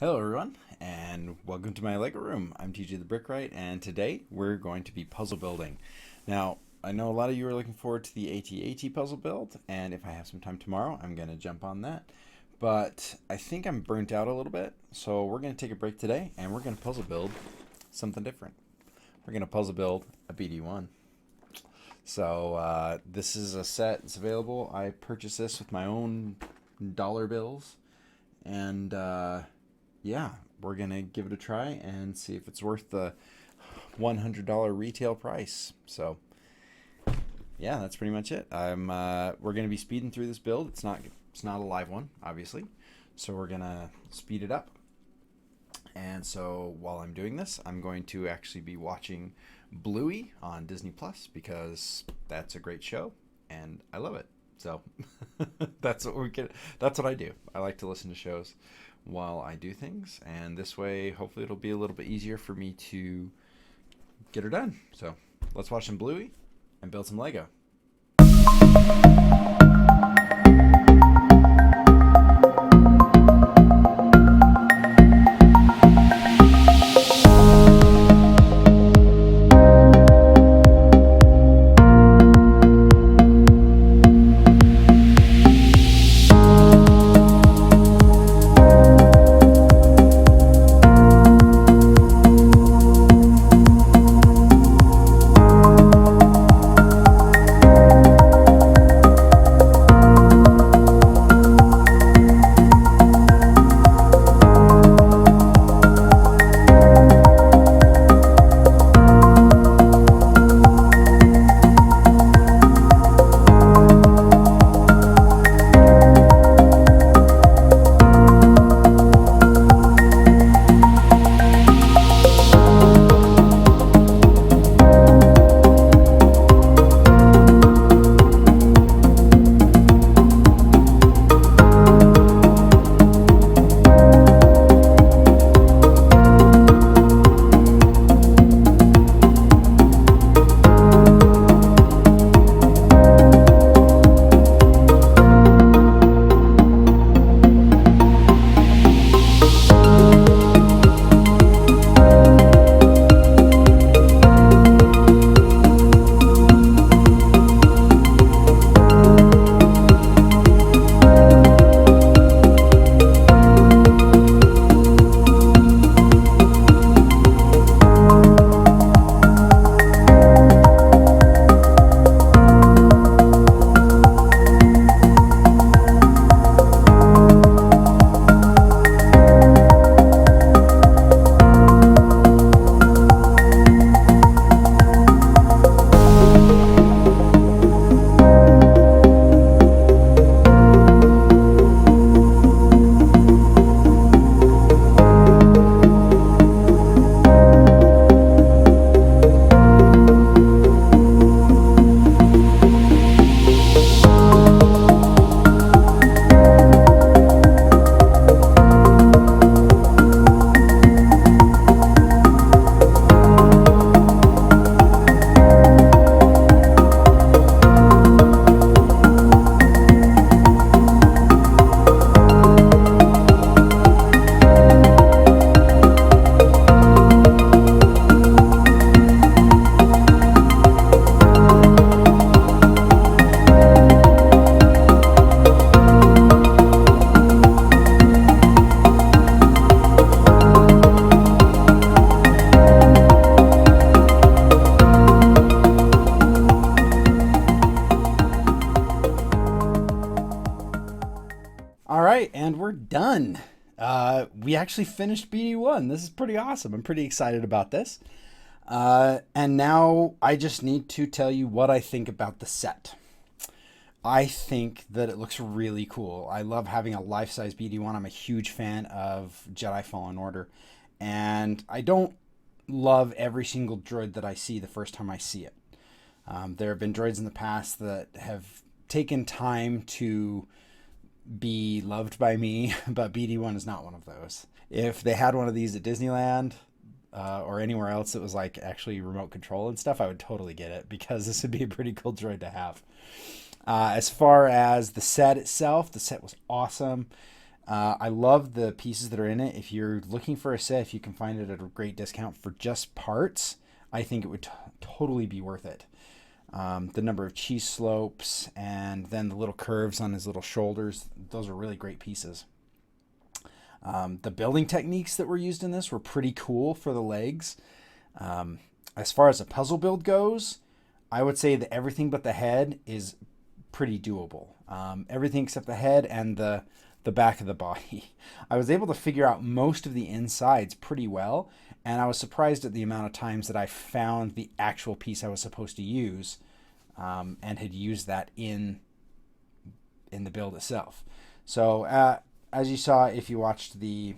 Hello everyone, and welcome to my Lego room. I'm TJ the Brickwright, and today we're going to be puzzle building. Now, I know a lot of you are looking forward to the AT-AT puzzle build, and if I have some time tomorrow, I'm going to jump on that. But I think I'm burnt out a little bit, so we're going to take a break today, and we're going to puzzle build something different. We're going to puzzle build a BD1. So this is a set that's available. I purchased this with my own dollar bills, and yeah, we're gonna give it a try and see if it's worth the $100 retail price. So yeah, that's pretty much it. We're gonna be speeding through this build. It's not a live one, obviously, so we're gonna speed it up. And so while I'm doing this, I'm going to actually be watching Bluey on Disney Plus because that's a great show and I love it. So that's what I do. I like to listen to shows while I do things, and this way hopefully it'll be a little bit easier for me to get her done. So let's watch some Bluey and build some Lego. All right, and we're done. We actually finished BD1. This is pretty awesome. I'm pretty excited about this. And now I just need to tell you what I think about the set. I think that it looks really cool. I love having a life-size BD1. I'm a huge fan of Jedi Fallen Order. And I don't love every single droid that I see the first time I see it. There have been droids in the past that have taken time to be loved by me, but BD1 is not one of those. If they had one of these at Disneyland or anywhere else that was like actually remote control and stuff, I would totally get it because this would be a pretty cool droid to have. As far as the set itself, the set was awesome. I love the pieces that are in it. If you're looking for a set, if you can find it at a great discount for just parts, I think it would totally be worth it. The number of cheese slopes and then the little curves on his little shoulders, those are really great pieces. The building techniques that were used in this were pretty cool for the legs. As far as a puzzle build goes, I would say that everything but the head is pretty doable. Everything except the head and the back of the body. I was able to figure out most of the insides pretty well, and I was surprised at the amount of times that I found the actual piece I was supposed to use, and had used that in the build itself. So as you saw, if you watched the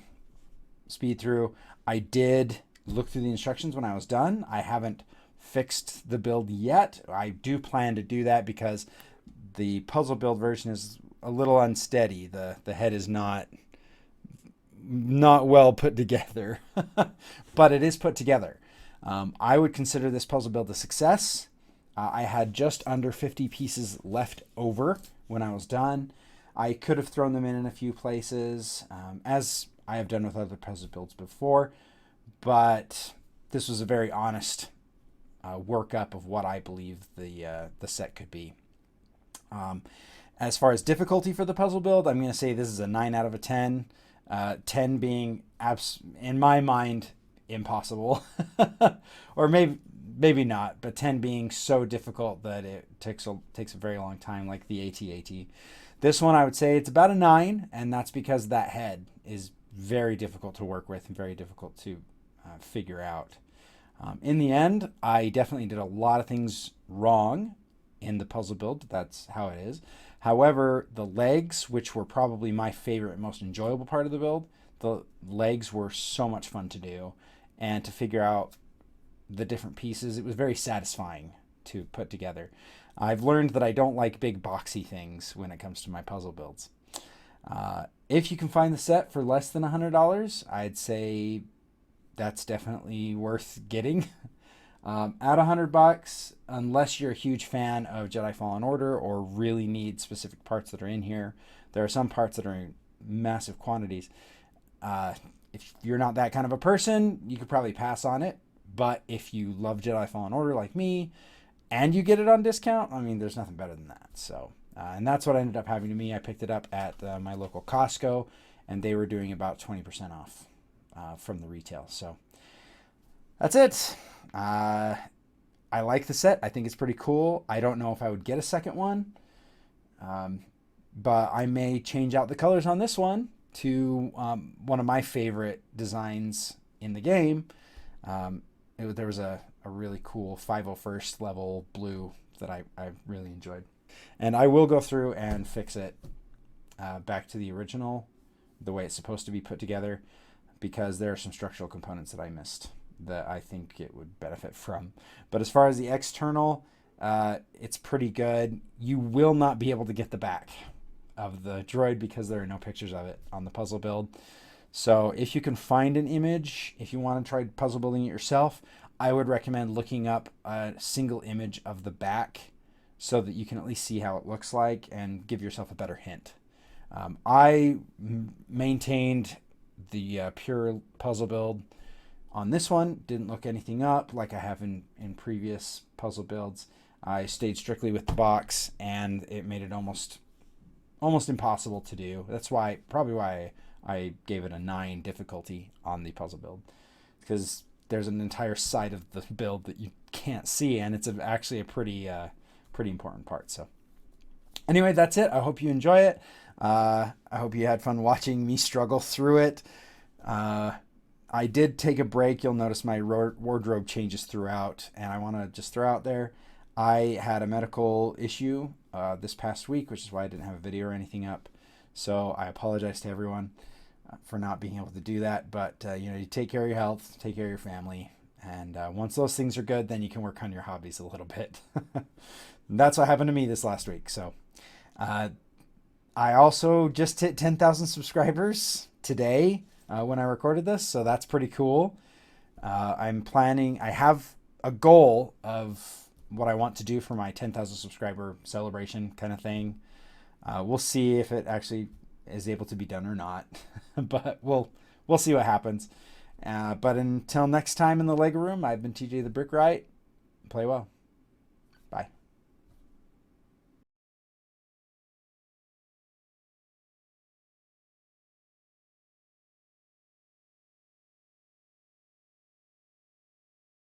speed through, I did look through the instructions when I was done. I haven't fixed the build yet. I do plan to do that because the puzzle build version is a little unsteady. The head is not well put together, but it is put together. I would consider this puzzle build a success. I had just under 50 pieces left over when I was done. I could have thrown them in a few places, as I have done with other puzzle builds before, but this was a very honest workup of what I believe the set could be. As far as difficulty for the puzzle build, I'm going to say this is a 9 out of a 10. 10 being, in my mind, impossible. Or maybe not, but 10 being so difficult that it takes a very long time, like the AT-AT. This one, I would say it's about a 9, and that's because that head is very difficult to work with and very difficult to figure out. In the end, I definitely did a lot of things wrong in the puzzle build. That's how it is. However, the legs, which were probably my favorite, most enjoyable part of the build, the legs were so much fun to do, and to figure out the different pieces, it was very satisfying to put together. I've learned that I don't like big boxy things when it comes to my puzzle builds. If you can find the set for less than $100, I'd say that's definitely worth getting. At $100, unless you're a huge fan of Jedi Fallen Order or really need specific parts that are in here, there are some parts that are in massive quantities. If you're not that kind of a person, you could probably pass on it. But if you love Jedi Fallen Order like me, and you get it on discount, I mean, there's nothing better than that. So, and that's what ended up happening to me. I picked it up at my local Costco, and they were doing about 20% off from the retail. So that's it. I like the set. I think it's pretty cool. I don't know if I would get a second one, but I may change out the colors on this one to one of my favorite designs in the game. There was a really cool 501st level blue that I really enjoyed. And I will go through and fix it back to the original, the way it's supposed to be put together, because there are some structural components that I missed that I think it would benefit from. But as far as the external, it's pretty good. You will not be able to get the back of the droid because there are no pictures of it on the puzzle build. So if you can find an image, if you want to try puzzle building it yourself, I would recommend looking up a single image of the back so that you can at least see how it looks like and give yourself a better hint. I maintained the pure puzzle build on this one. Didn't look anything up like I have in previous puzzle builds. I stayed strictly with the box, and it made it almost impossible to do. That's probably why I gave it a 9 difficulty on the puzzle build, because there's an entire side of the build that you can't see, and it's actually a pretty important part. So anyway, that's it. I hope you enjoy it. I hope you had fun watching me struggle through it. I did take a break. You'll notice my wardrobe changes throughout, and I want to just throw out there, I had a medical issue this past week, which is why I didn't have a video or anything up. So I apologize to everyone for not being able to do that. But, you take care of your health, take care of your family. And once those things are good, then you can work on your hobbies a little bit. That's what happened to me this last week. So I also just hit 10,000 subscribers today when I recorded this. So that's pretty cool. I have a goal of what I want to do for my 10,000 subscriber celebration kind of thing. We'll see if it actually is able to be done or not. But we'll see what happens. But until next time in the Lego Room, I've been TJ the Brick Right. Play well.